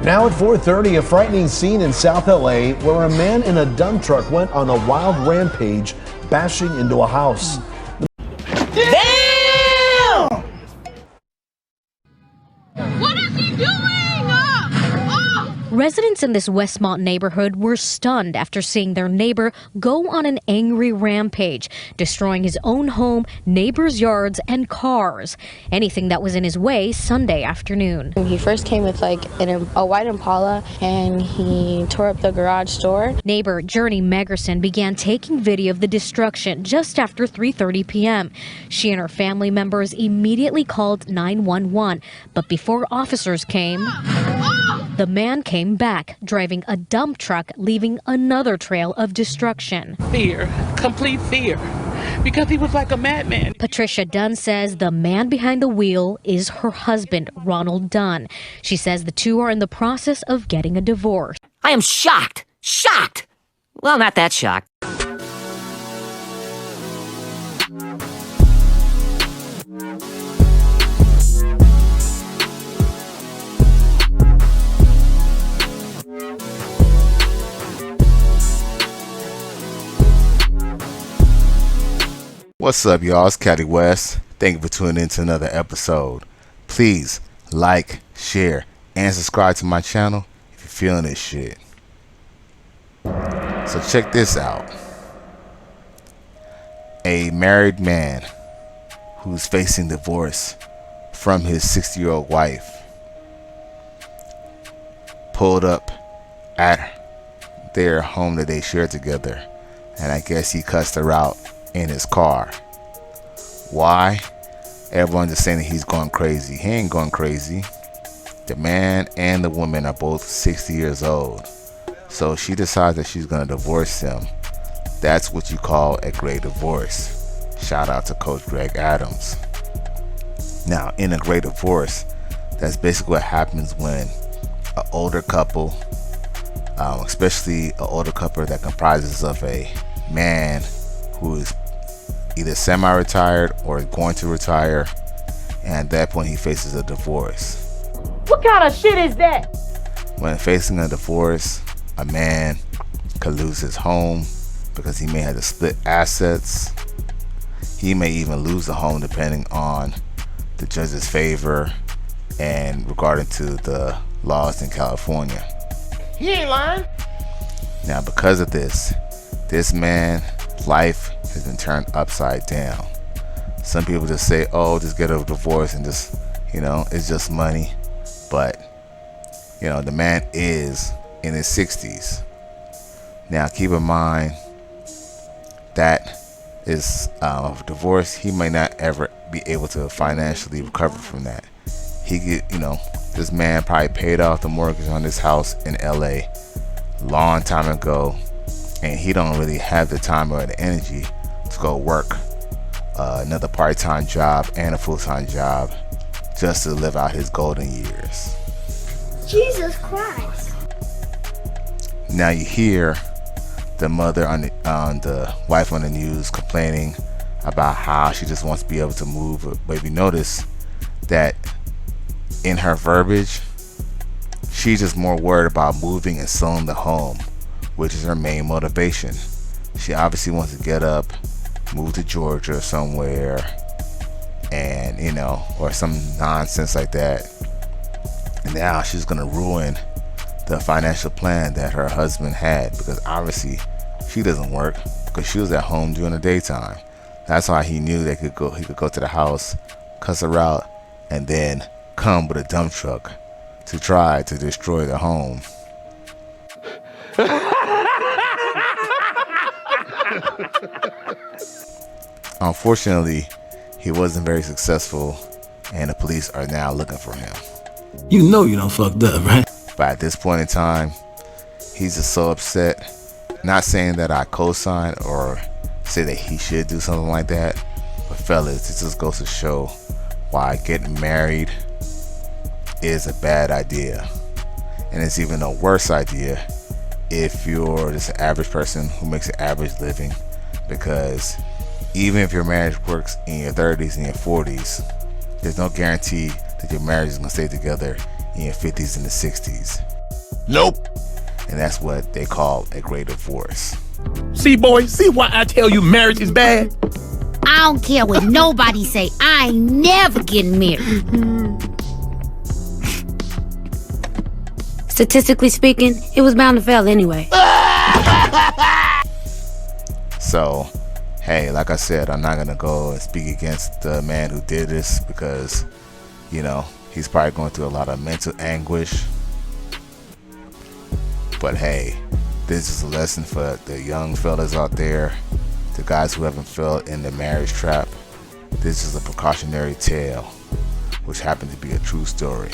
Now at 4:30, a frightening scene in South LA where a man in a dump truck went on a wild rampage, bashing into a house. Damn! What is he doing? Residents in this Westmont neighborhood were stunned after seeing their neighbor go on an angry rampage, destroying his own home, neighbors' yards, and cars. Anything that was in his way Sunday afternoon. He first came with a white Impala and he tore up the garage door. Neighbor Journey Megerson began taking video of the destruction just after 3:30 p.m. She and her family members immediately called 911, but before officers came, the man came back, driving a dump truck, leaving another trail of destruction. Fear, complete fear, because he was like a madman. Patricia Dunn says the man behind the wheel is her husband, Ronald Dunn. She says the two are in the process of getting a divorce. I am shocked. Shocked. Well, not that shocked. What's up, y'all? It's Caddy West. Thank you for tuning in to another episode. Please like, share, and subscribe to my channel if you're feeling this shit. So check this out. A married man who's facing divorce from his 60-year-old wife pulled up at their home that they shared together, and I guess he cussed her out in his car. Why? Everyone's just saying that he's going crazy. He ain't going crazy. The man and the woman are both 60 years old. So she decides that she's going to divorce him. That's what you call a great divorce. Shout out to Coach Greg Adams. Now, in a great divorce, that's basically what happens when an older couple, especially an older couple that comprises of a man who is either semi-retired or going to retire, and at that point he faces a divorce. What kind of shit is that? When facing a divorce, a man could lose his home because he may have to split assets. He may even lose the home depending on the judge's favor and regarding to the laws in California. He ain't lying. Now, because of this man's life has been turned upside down. Some people just say, oh, just get a divorce and just, it's just money. But, the man is in his 60s. Now, keep in mind that is divorce. He may not ever be able to financially recover from that. This man probably paid off the mortgage on this house in LA long time ago, and he don't really have the time or the energy to go work another part-time job and a full-time job just to live out his golden years. Jesus Christ. Now you hear the mother on the wife on the news complaining about how she just wants to be able to move, but if you notice that in her verbiage, she's just more worried about moving and selling the home, which is her main motivation. She obviously wants to get up, move to Georgia or somewhere, and or some nonsense like that. And now she's gonna ruin the financial plan that her husband had, because obviously she doesn't work because she was at home during the daytime. That's why he knew he could go to the house, cuss her out, and then come with a dump truck to try to destroy the home. Unfortunately, he wasn't very successful, and the police are now looking for him. You know you done fucked up, right? But at this point in time, he's just so upset. Not saying that I co-sign or say that he should do something like that, but fellas, it just goes to show why getting married is a bad idea. And it's even a worse idea if you're just an average person who makes an average living, because even if your marriage works in your 30s and your 40s, there's no guarantee that your marriage is going to stay together in your 50s and the 60s. Nope. And that's what they call a great divorce. See, boy, see why I tell you marriage is bad? I don't care what nobody say. I ain't never getting married. Statistically speaking, it was bound to fail anyway. So, hey, like I said, I'm not gonna go and speak against the man who did this because, you know, he's probably going through a lot of mental anguish. But hey, this is a lesson for the young fellas out there, the guys who haven't fell in the marriage trap. This is a precautionary tale, which happened to be a true story.